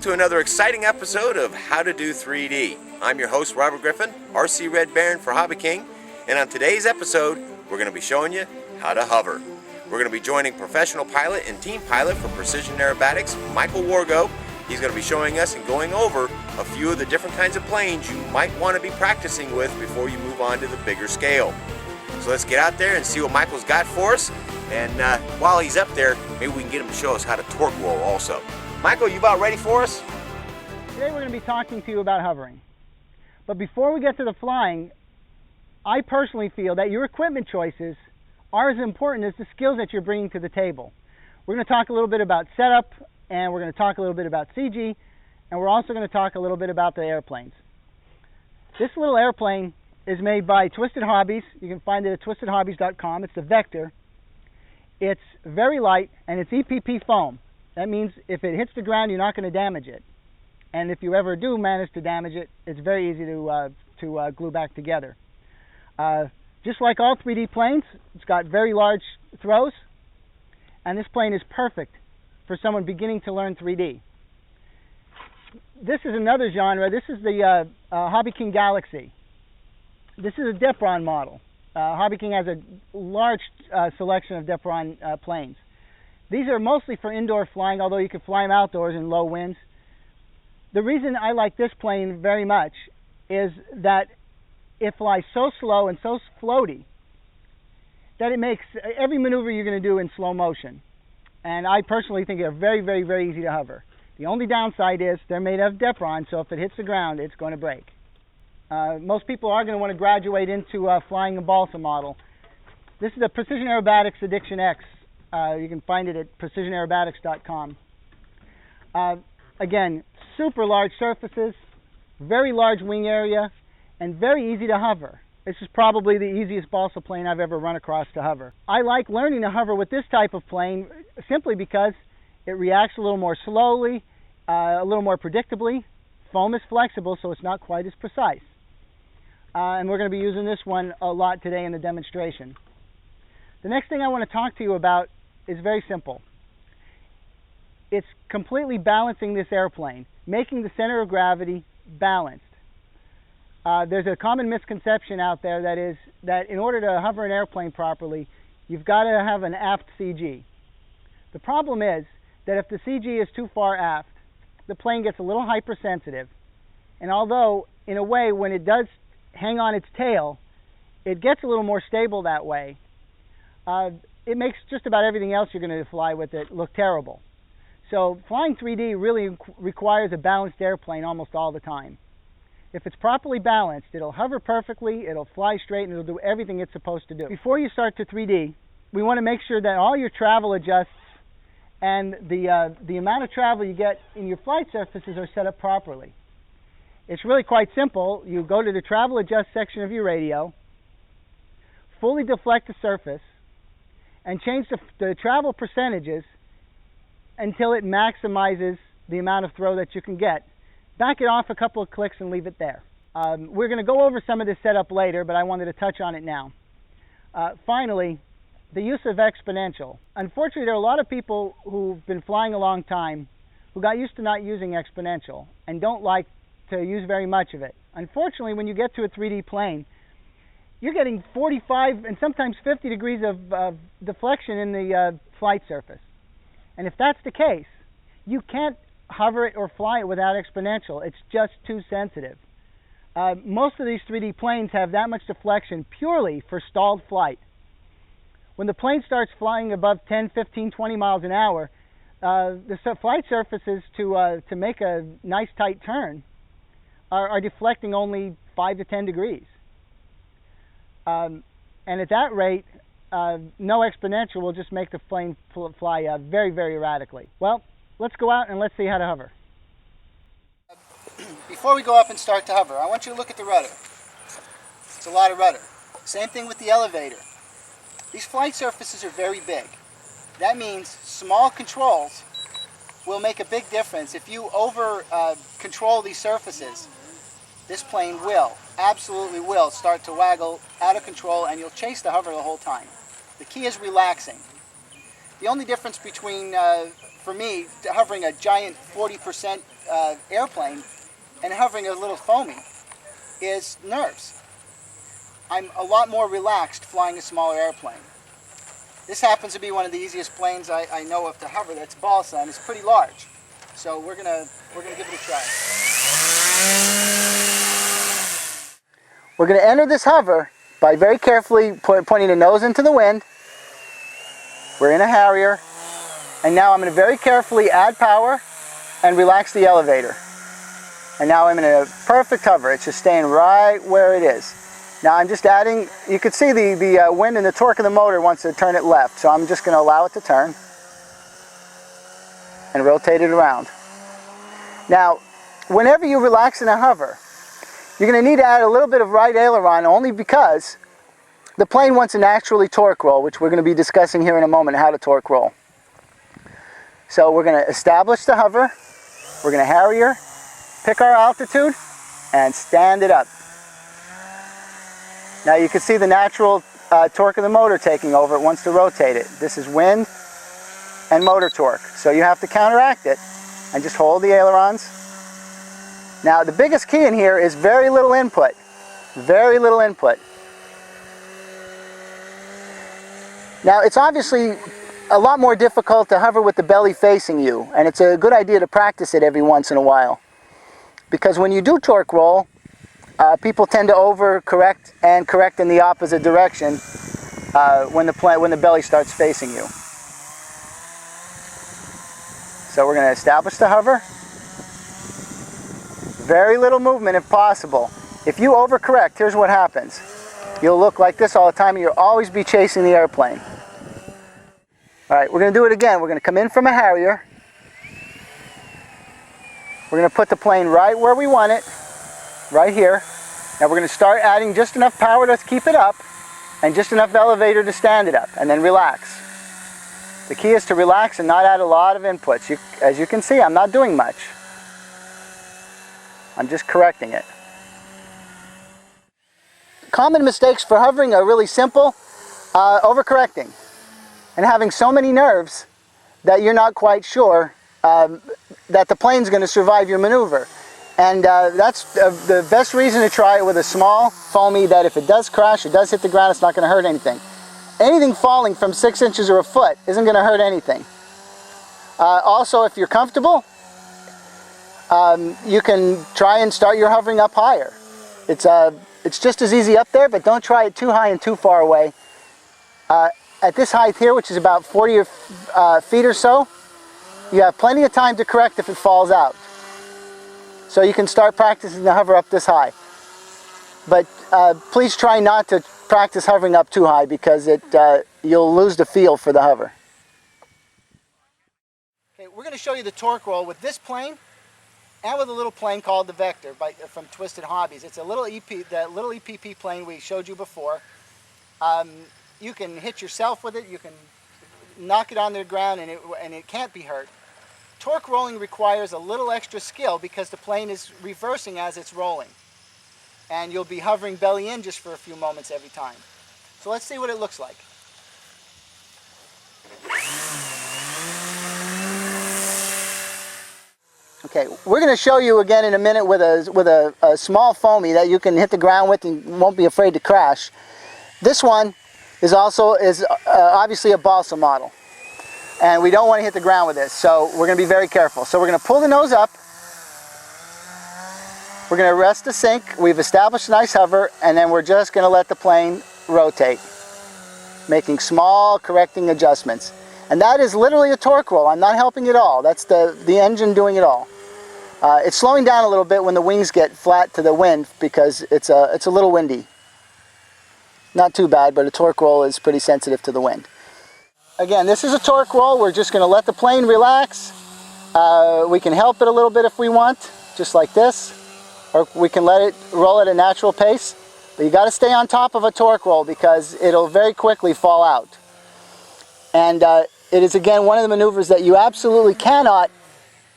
back to another exciting episode of How to Do 3D. I'm your host, Robert Griffin, RCRedBaron for HobbyKing, and on today's episode, we're going to be showing you how to hover. We're going to be joining professional pilot and team pilot for Precision Aerobatics, Michael Wargo. He's going to be showing us and going over a few of the different kinds of planes you might want to be practicing with before you move on to the bigger scale. So let's get out there and see what Michael's got for us. And while he's up there, maybe we can get him to show us how to torque roll also. Michael, you about ready for us? Today we're going to be talking to you about hovering. But before we get to the flying, I personally feel that your equipment choices are as important as the skills that you're bringing to the table. We're going to talk a little bit about setup, and we're going to talk a little bit about CG, and we're also going to talk a little bit about the airplanes. This little airplane is made by Twisted Hobbies. You can find it at twistedhobbies.com. It's the Vector. It's very light, and it's EPP foam. That means if it hits the ground, you're not going to damage it. And if you ever do manage to damage it, it's very easy to glue back together. Just like all 3D planes, it's got very large throws, and this plane is perfect for someone beginning to learn 3D. This is another genre. This is the HobbyKing Galaxy. This is a Depron model. HobbyKing has a large selection of Depron planes. These are mostly for indoor flying, although you can fly them outdoors in low winds. The reason I like this plane very much is that it flies so slow and so floaty that it makes every maneuver you're going to do in slow motion. And I personally think they're very, very, very easy to hover. The only downside is they're made of Depron, so if it hits the ground, it's going to break. Most people are going to want to graduate into flying a balsa model. This is a Precision Aerobatics Addiction X. You can find it at precisionaerobatics.com. Again, super large surfaces, very large wing area, and very easy to hover. This is probably the easiest balsa plane I've ever run across to hover. I like learning to hover with this type of plane simply because it reacts a little more slowly, a little more predictably. Foam is flexible, so it's not quite as precise. And we're going to be using this one a lot today in the demonstration. The next thing I want to talk to you about is very simple. It's completely balancing this airplane, making the center of gravity balanced. There's a common misconception out there that is that in order to hover an airplane properly, you've got to have an aft CG. The problem is that if the CG is too far aft, the plane gets a little hypersensitive. And although, in a way, when it does hang on its tail, it gets a little more stable that way. It makes just about everything else you're going to fly with it look terrible. So flying 3D really requires a balanced airplane almost all the time. If it's properly balanced, it'll hover perfectly, it'll fly straight, and it'll do everything it's supposed to do. Before you start to 3D, we want to make sure that all your travel adjusts and the amount of travel you get in your flight surfaces are set up properly. It's really quite simple. You go to the travel adjust section of your radio, fully deflect the surface, and change the travel percentages until it maximizes the amount of throw that you can get. Back it off a couple of clicks and leave it there. We're going to go over some of this setup later, but I wanted to touch on it now. Finally, the use of exponential. Unfortunately, there are a lot of people who've been flying a long time who got used to not using exponential and don't like to use very much of it. Unfortunately, when you get to a 3D plane, you're getting 45 and sometimes 50 degrees of deflection in the flight surface. And if that's the case, you can't hover it or fly it without exponential. It's just too sensitive. Most of these 3D planes have that much deflection purely for stalled flight. When the plane starts flying above 10, 15, 20 miles an hour, the flight surfaces to make a nice tight turn are deflecting only 5 to 10 degrees. And at that rate, no exponential will just make the plane fly very, very erratically. Well, let's go out and let's see how to hover. Before we go up and start to hover, I want you to look at the rudder. It's a lot of rudder. Same thing with the elevator. These flight surfaces are very big. That means small controls will make a big difference. If you over control these surfaces, this plane will, absolutely will, start to waggle out of control and you'll chase the hover the whole time. The key is relaxing. The only difference between, for me, hovering a giant 40% airplane and hovering a little foamy is nerves. I'm a lot more relaxed flying a smaller airplane. This happens to be one of the easiest planes I know of to hover that's balsa, and it's pretty large. So we're gonna give it a try. We're gonna enter this hover by very carefully pointing the nose into the wind. We're in a Harrier, and now I'm gonna very carefully add power and relax the elevator. And now I'm in a perfect hover. It's just staying right where it is. Now I'm just adding, you can see the wind and the torque of the motor wants to turn it left. So I'm just going to allow it to turn and rotate it around. Now, whenever you relax in a hover, you're going to need to add a little bit of right aileron only because the plane wants to naturally torque roll, which we're going to be discussing here in a moment, how to torque roll. So we're going to establish the hover, we're going to Harrier, pick our altitude, and stand it up. Now you can see the natural torque of the motor taking over. It wants to rotate it. This is wind and motor torque. So you have to counteract it and just hold the ailerons. Now the biggest key in here is very little input. Very little input. Now it's obviously a lot more difficult to hover with the belly facing you, and it's a good idea to practice it every once in a while. Because when you do torque roll, people tend to overcorrect and correct in the opposite direction when the belly starts facing you. So we're going to establish the hover. Very little movement if possible. If you overcorrect, here's what happens. You'll look like this all the time and you'll always be chasing the airplane. Alright, we're going to do it again. We're going to come in from a Harrier. We're going to put the plane right where we want it, right here. Now we're going to start adding just enough power to keep it up and just enough elevator to stand it up, and then relax. The key is to relax and not add a lot of inputs. As you can see, I'm not doing much. I'm just correcting it. Common mistakes for hovering are really simple. Overcorrecting and having so many nerves that you're not quite sure that the plane's going to survive your maneuver. And that's the best reason to try it with a small foamy that if it does crash, it does hit the ground, it's not going to hurt anything. Anything falling from 6 inches or a foot isn't going to hurt anything. Also, if you're comfortable, you can try and start your hovering up higher. It's just as easy up there, but don't try it too high and too far away. At this height here, which is about 40 feet or so, you have plenty of time to correct if it falls out. So you can start practicing the hover up this high. But please try not to practice hovering up too high because you'll lose the feel for the hover. Okay, we're going to show you the torque roll with this plane and with a little plane called the Vector from Twisted Hobbies. It's a little that little EPP plane we showed you before. You can hit yourself with it, you can knock it on the ground, and it can't be hurt. Torque rolling requires a little extra skill because the plane is reversing as it's rolling. And you'll be hovering belly in just for a few moments every time. So let's see what it looks like. Okay, we're going to show you again in a minute with a small foamy that you can hit the ground with and won't be afraid to crash. This one is obviously a balsa model. And we don't want to hit the ground with this, so we're going to be very careful. So we're going to pull the nose up. We're going to rest the sink. We've established a nice hover, and then we're just going to let the plane rotate, making small correcting adjustments. And that is literally a torque roll. I'm not helping at all. That's the engine doing it all. It's slowing down a little bit when the wings get flat to the wind because it's a little windy. Not too bad, but a torque roll is pretty sensitive to the wind. Again, this is a torque roll. We're just going to let the plane relax. We can help it a little bit if we want, just like this. Or we can let it roll at a natural pace. But you got to stay on top of a torque roll because it'll very quickly fall out. And it is, again, one of the maneuvers that you absolutely cannot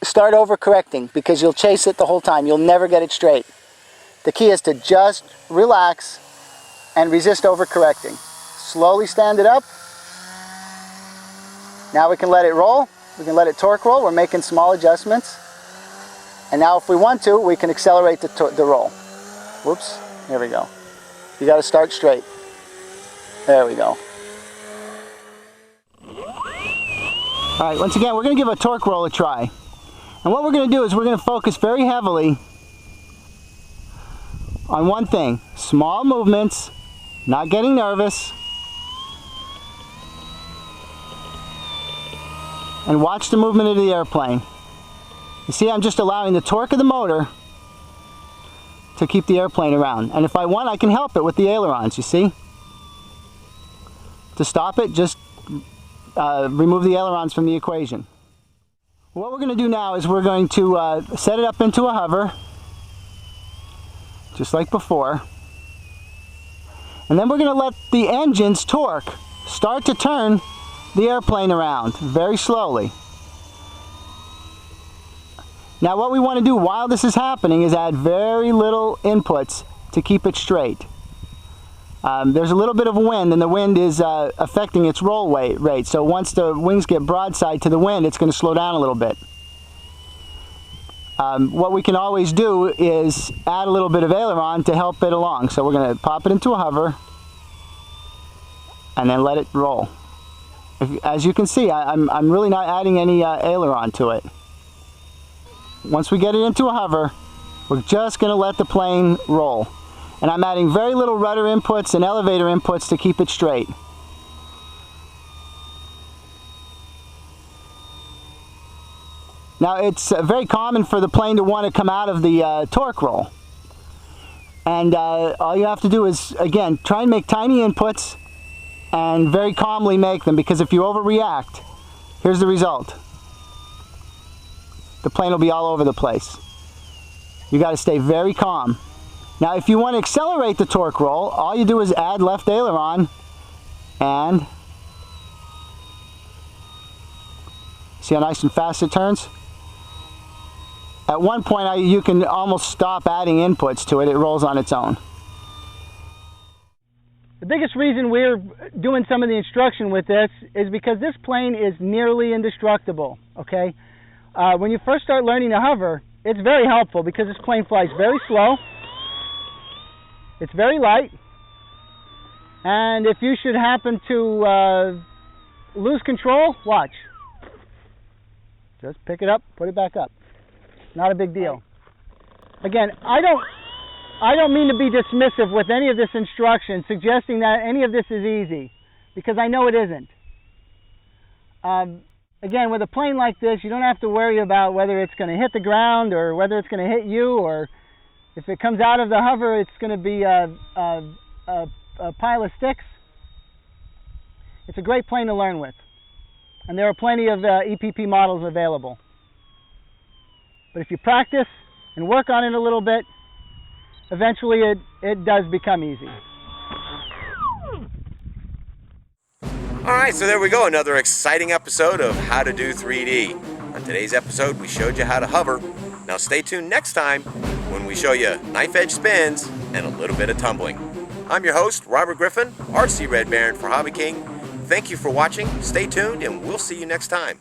start overcorrecting because you'll chase it the whole time. You'll never get it straight. The key is to just relax and resist overcorrecting. Slowly stand it up. Now we can let it roll. We can let it torque roll. We're making small adjustments. And now if we want to, we can accelerate the roll. Whoops, here we go. You got to start straight. There we go. All right, once again, we're going to give a torque roll a try. And what we're going to do is we're going to focus very heavily on one thing. Small movements, not getting nervous. And watch the movement of the airplane. You see, I'm just allowing the torque of the motor to keep the airplane around. And if I want, I can help it with the ailerons, you see? To stop it, just remove the ailerons from the equation. What we're going to do now is we're going to set it up into a hover, just like before. And then we're going to let the engine's torque start to turn the airplane around very slowly. Now what we want to do while this is happening is add very little inputs to keep it straight. There's a little bit of wind, and the wind is affecting its roll rate. So once the wings get broadside to the wind, it's going to slow down a little bit. What we can always do is add a little bit of aileron to help it along. So we're going to pop it into a hover and then let it roll. As you can see, I'm really not adding any aileron to it. Once we get it into a hover, we're just going to let the plane roll. And I'm adding very little rudder inputs and elevator inputs to keep it straight. Now it's very common for the plane to want to come out of the torque roll. And all you have to do is, again, try and make tiny inputs and very calmly make them, because if you overreact, here's the result. The plane will be all over the place. You got to stay very calm. Now if you want to accelerate the torque roll, all you do is add left aileron and see how nice and fast it turns? At one point you can almost stop adding inputs to it. It rolls on its own. The biggest reason we're doing some of the instruction with this is because this plane is nearly indestructible, okay? When you first start learning to hover, it's very helpful because this plane flies very slow. It's very light, and if you should happen to lose control, watch. Just pick it up, put it back up. Not a big deal. Again, I don't mean to be dismissive with any of this instruction, suggesting that any of this is easy, because I know it isn't. Again, with a plane like this, you don't have to worry about whether it's going to hit the ground or whether it's going to hit you, or if it comes out of the hover, it's going to be a pile of sticks. It's a great plane to learn with. And there are plenty of EPP models available. But if you practice and work on it a little bit, eventually it does become easy. Alright, so there we go, another exciting episode of How to Do 3D. On today's episode, we showed you how to hover. Now stay tuned next time when we show you knife edge spins and a little bit of tumbling. I'm your host, Robert Griffin, RCRedBaron for HobbyKing. Thank you for watching, stay tuned, and we'll see you next time.